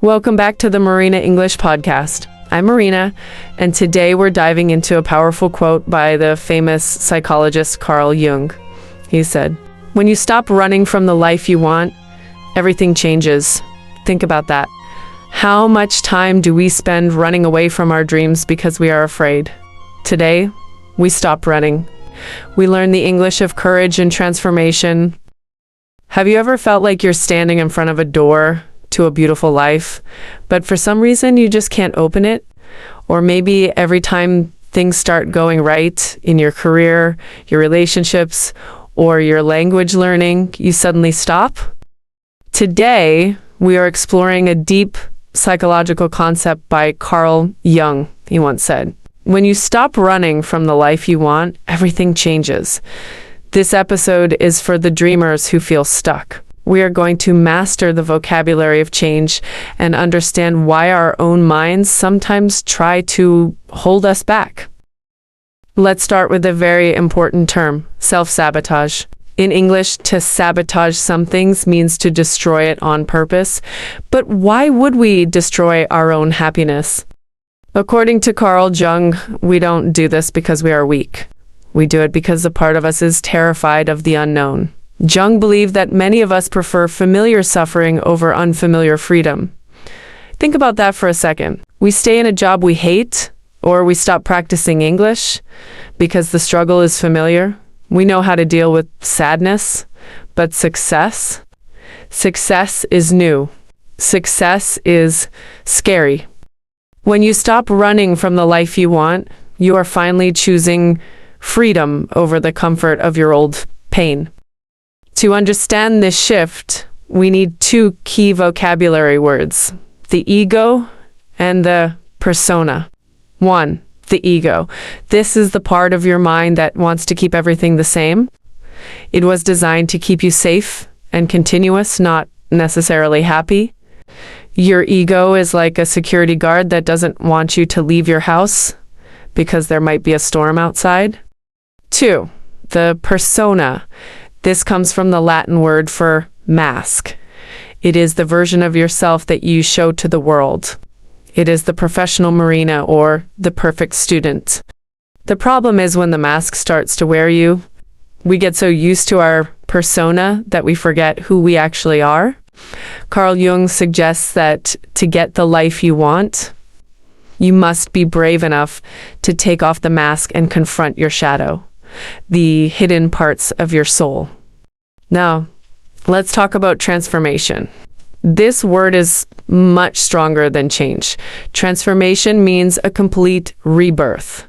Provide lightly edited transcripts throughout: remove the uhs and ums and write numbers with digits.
Welcome back to the Marina English Podcast. I'm Marina, and today we're diving into a powerful quote by the famous psychologist Carl Jung. He said, "When you stop running from the life you want, everything changes." Think about that. How much time do we spend running away from our dreams because we are afraid? Today, we stop running. We learn the English of courage and transformation. Have you ever felt like you're standing in front of a door to a beautiful life, but for some reason you just can't open it? Or maybe every time things start going right in your career, your relationships, or your language learning, you suddenly stop? Today, we are exploring a deep psychological concept by Carl Jung. He once said, "When you stop running from the life you want, everything changes." This episode is for the dreamers who feel stuck. We are going to master the vocabulary of change and understand why our own minds sometimes try to hold us back. Let's start with a very important term, self-sabotage. In English, to sabotage some things means to destroy it on purpose. But why would we destroy our own happiness? According to Carl Jung, we don't do this because we are weak. We do it because a part of us is terrified of the unknown. Jung believed that many of us prefer familiar suffering over unfamiliar freedom. Think about that for a second. We stay in a job we hate, or we stop practicing English because the struggle is familiar. We know how to deal with sadness, but success is new. Success is scary. When you stop running from the life you want, you are finally choosing freedom over the comfort of your old pain. To understand this shift, we need two key vocabulary words, the ego and the persona. 1, the ego. This is the part of your mind that wants to keep everything the same. It was designed to keep you safe and continuous, not necessarily happy. Your ego is like a security guard that doesn't want you to leave your house because there might be a storm outside. 2, the persona. This comes from the Latin word for mask. It is the version of yourself that you show to the world. It is the professional Marina or the perfect student. The problem is when the mask starts to wear you, we get so used to our persona that we forget who we actually are. Carl Jung suggests that to get the life you want, you must be brave enough to take off the mask and confront your shadow, the hidden parts of your soul. Now, let's talk about transformation. This word is much stronger than change. Transformation means a complete rebirth.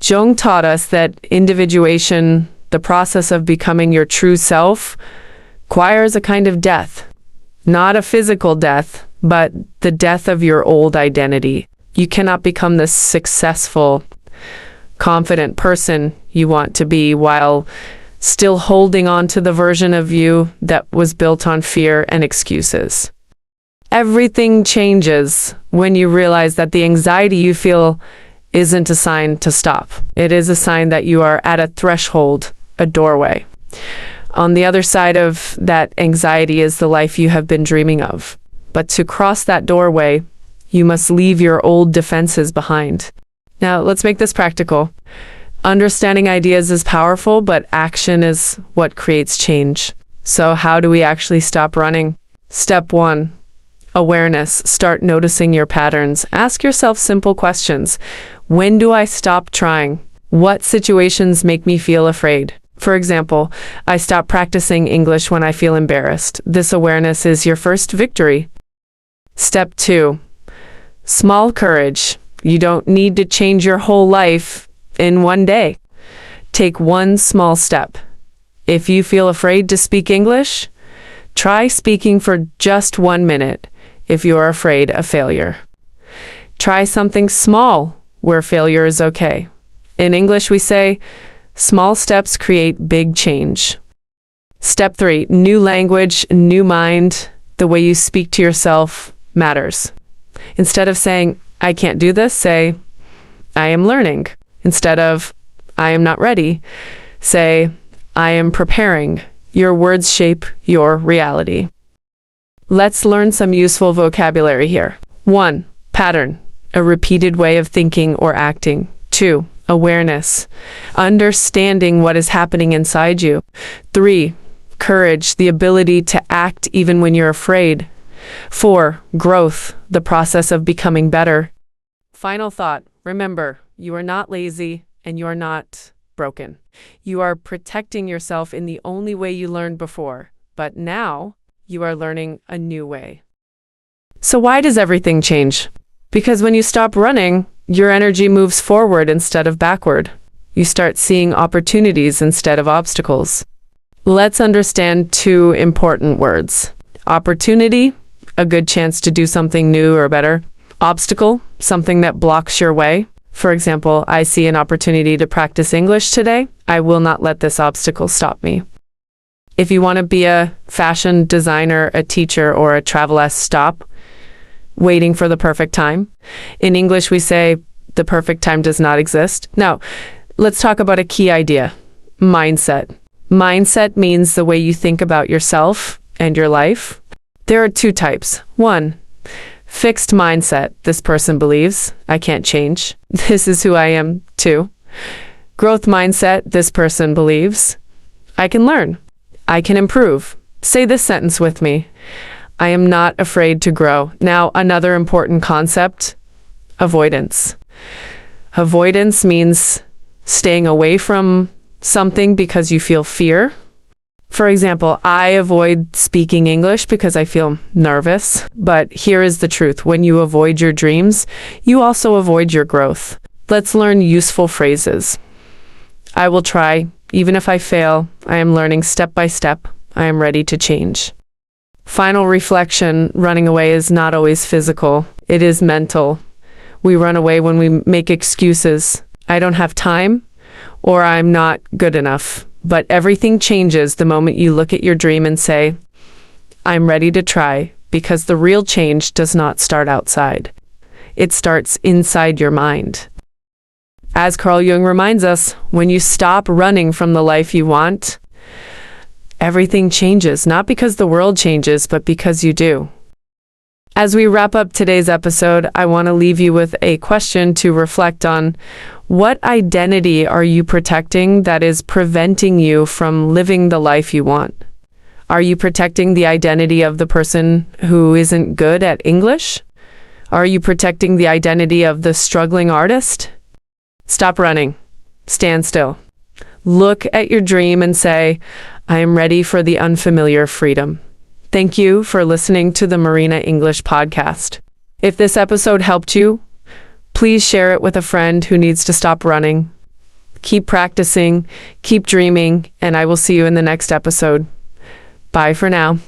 Jung taught us that individuation, the process of becoming your true self, requires a kind of death. Not a physical death, but the death of your old identity. You cannot become this successful, confident person you want to be while still holding on to the version of you that was built on fear and excuses. Everything changes when you realize that the anxiety you feel isn't a sign to stop. It is a sign that you are at a threshold, a doorway. On the other side of that anxiety is the life you have been dreaming of. But to cross that doorway, you must leave your old defenses behind. Now, let's make this practical. Understanding ideas is powerful, but action is what creates change. So how do we actually stop running? Step 1, awareness. Start noticing your patterns. Ask yourself simple questions. When do I stop trying? What situations make me feel afraid? For example, I stop practicing English when I feel embarrassed. This awareness is your first victory. Step 2, small courage. You don't need to change your whole life in one day. Take one small step. If you feel afraid to speak English, try speaking for just 1 minute if you are afraid of failure. Try something small where failure is okay. In English, we say, small steps create big change. Step 3, new language, new mind. The way you speak to yourself matters. Instead of saying, I can't do this, say, I am learning. Instead of, I am not ready, say, I am preparing. Your words shape your reality. Let's learn some useful vocabulary here. 1. Pattern, a repeated way of thinking or acting. 2. Awareness, understanding what is happening inside you. 3. Courage, the ability to act even when you're afraid. 4. Growth, the process of becoming better. Final thought, remember, you are not lazy and you are not broken. You are protecting yourself in the only way you learned before, but now you are learning a new way. So why does everything change? Because when you stop running, your energy moves forward instead of backward. You start seeing opportunities instead of obstacles. Let's understand 2 important words. Opportunity, a good chance to do something new or better. Obstacle, something that blocks your way. For example, I see an opportunity to practice English today. I will not let this obstacle stop me. If you want to be a fashion designer, a teacher, or a traveless, stop waiting for the perfect time. In English, we say the perfect time does not exist. Now, let's talk about a key idea, mindset. Mindset means the way you think about yourself and your life. There are 2 types. 1, fixed mindset. This person believes, I can't change. This is who I am. 2, growth mindset. This person believes, I can learn. I can improve. Say this sentence with me. I am not afraid to grow. Now, another important concept, avoidance. Avoidance means staying away from something because you feel fear. For example, I avoid speaking English because I feel nervous. But here is the truth. When you avoid your dreams, you also avoid your growth. Let's learn useful phrases. I will try. Even if I fail, I am learning step by step. I am ready to change. Final reflection, running away is not always physical. It is mental. We run away when we make excuses. I don't have time, or I'm not good enough. But everything changes the moment you look at your dream and say, I'm ready to try, because the real change does not start outside. It starts inside your mind. As Carl Jung reminds us, when you stop running from the life you want, everything changes, not because the world changes, but because you do. As we wrap up today's episode, I want to leave you with a question to reflect on. What identity are you protecting that is preventing you from living the life you want? Are you protecting the identity of the person who isn't good at English? Are you protecting the identity of the struggling artist? Stop running. Stand still. Look at your dream and say, I am ready for the unfamiliar freedom. Thank you for listening to the Marina English podcast. If this episode helped you, please share it with a friend who needs to stop running. Keep practicing, keep dreaming, and I will see you in the next episode. Bye for now.